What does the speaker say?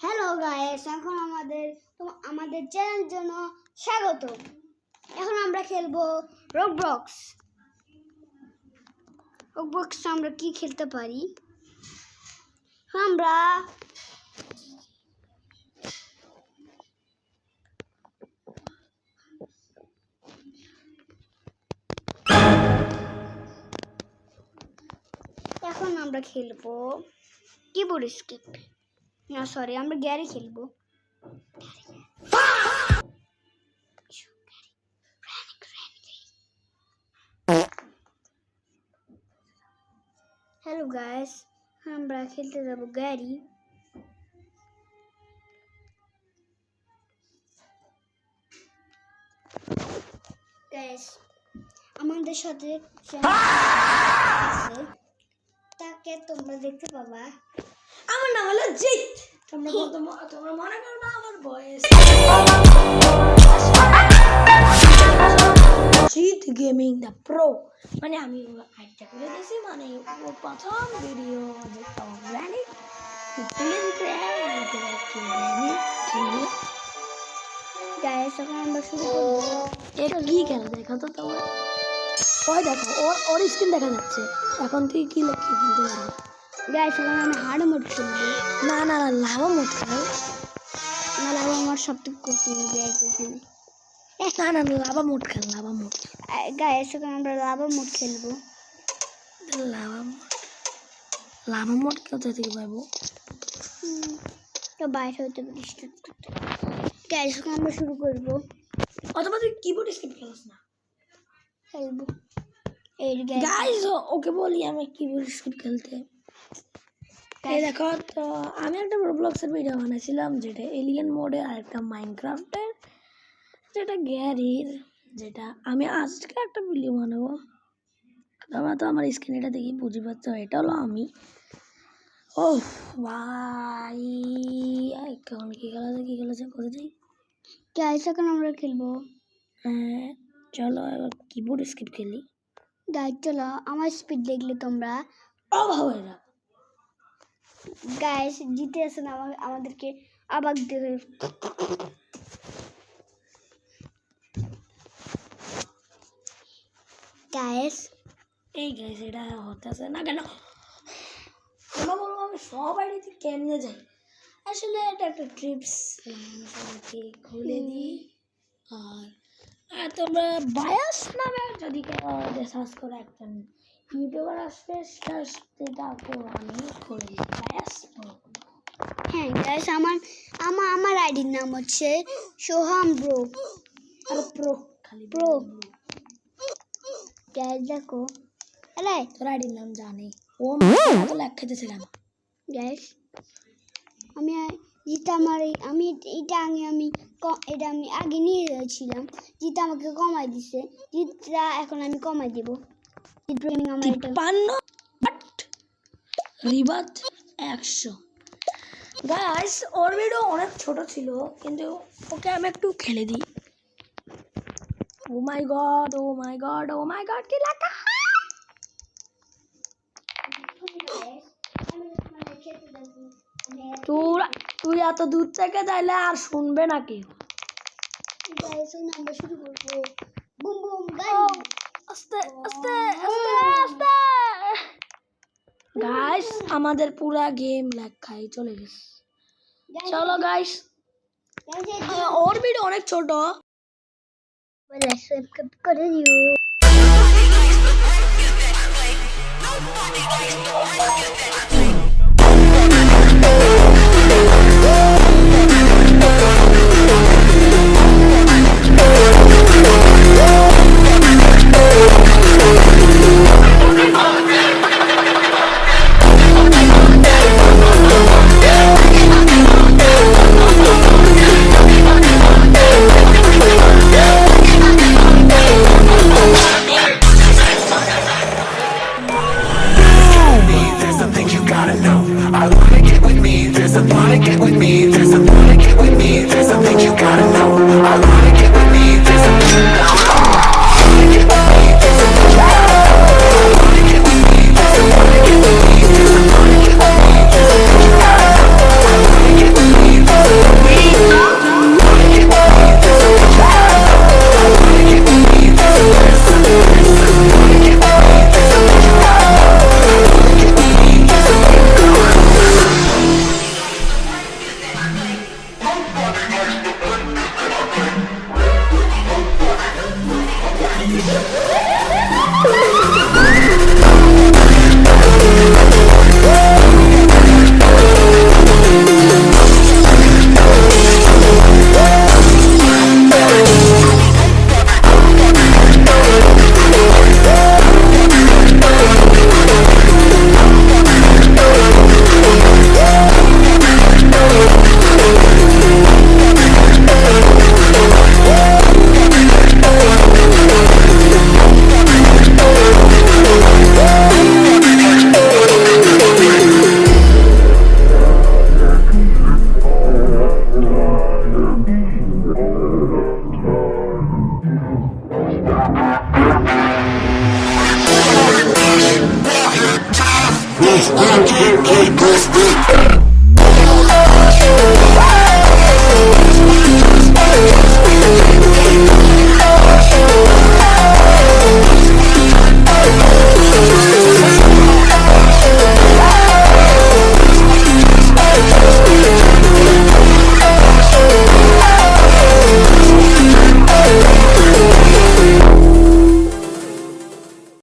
Hello guys, এখন আমাদের চ্যানেলের জন্য স্বাগত। এখন আমরা খেলবো রোবলক্স। আমরা কি খেলতে পারি? আমরা খেলবো কিবোর্ড স্কেপ। না সরি, আমরা গ্যারি খেলবো। হ্যালো গাইস, আমরা খেলতে যাবো গ্যারি। গাইস, আমাদের সাথে তাকে তোমরা দেখতে পাবা। আমার নাম হলো জিৎ। তোমরা মনে করো না আমার বয়স। জিৎ গেমিং দ্য প্রো, মানে আমি আইডিয়া করে দিয়েছি, মানে ও প্রথম ভিডিও দেখতাম গ্র্যানিক গাইস, এখন আমরা শুরু করবো। এটা কি খেলা দেখা তো তোমার? ওই দেখো, ওর স্ক্রিন দেখা যাচ্ছে। এখন তুই কি লক্ষ্যে খেলতে পারবি? গাইস, এখন আমি হার্ড মোড খেলবো। না না না, লাভা মোড খেল। না, লাভা আমার সব থেকে করতে হবে এখানে। না না না, লাভা মোড খেল, লাভা মোড। গাইস, এখন আমরা লাভা মোড খেলবো। লাভা মোড কোথা থেকে পাবো? তো বাইরে হতে পারি স্টার্ট করতে। গাইস, এখন আমরা শুরু করবো। অথবা তুই কিবোর্ড স্কিপ খেলিস না? খেলবো। গাইস, ওকে বলি আমি কিবোর্ড স্কিপ খেলতে। এই দেখো, তো আমি একটা রোবলক্সের ভিডিও বানাইছিলাম, যেটা এলিয়েন মোডে, আর একটা মাইনক্রাফটের, যেটা গ্যারির, যেটা আমি আজকে একটা ভিডিও বানাবো। তোমরা তো আমার স্ক্রিনটা দেখি বুঝে পাচ্ছ, এটা হলো আমি। ও ভাই, কেমন কি খেলেছে কোথা যাই? গাইস, এখন আমরা খেলবো। চলো এবার কিবোর্ড স্কিপ খেলি। গাইস চলো, আমার স্পিড দেখলে তোমরা অবাক হয়ে যাবে। গাইস, জিতে আসেন আমাদেরকে অবাক দেবে। গাইস, এই গাইস, এটা হতেছে না কেন? তোমরা বলবো আমি সব আইডিতে কেমনে যাই। আসলে এটা একটা ট্রিপস, সবাইকে খুলে দিই। আর তোমরা বায়াস নামে যদি কেউ সার্চ করে, একটা ইউটিউবার আসবে, সেটা আমি খুলে দিই বায়াস। হ্যাঁ গাইস, আমার আইডির নাম হচ্ছে সোহাম ব্রো। আর প্রো, খালি প্রো। গাইস দেখো, আরে তোর আইডির নাম জানি ও লেখ খেতেছে কেন? গাইস, এটা আমি আগে নিয়ে যাচ্ছিলাম। জিতা আমাকে কমাই দিছে। জিতা এখন আমি কমাই দেব। রিবাত 100। গাইস, ওর ভিডিও অনেক ছোট ছিল, কিন্তু ওকে আমি একটু খেলে দিই। ও মাই গড, ও মাই গড, ও মাই গড, কি লাগা! তুই এত দূর থেকে যাইলে আর শুনবে না কেউ। আমরা শুরু করবো। বুম বুম আস্তে আস্তে আস্তে আস্তে। গাইস, আমাদের পুরা গেম লেখাই চলে গেছে। চলো গাইস, ওর ভিডিও অনেক ছোট, সাবস্ক্রাইব করে দিও। Bust down, bust down.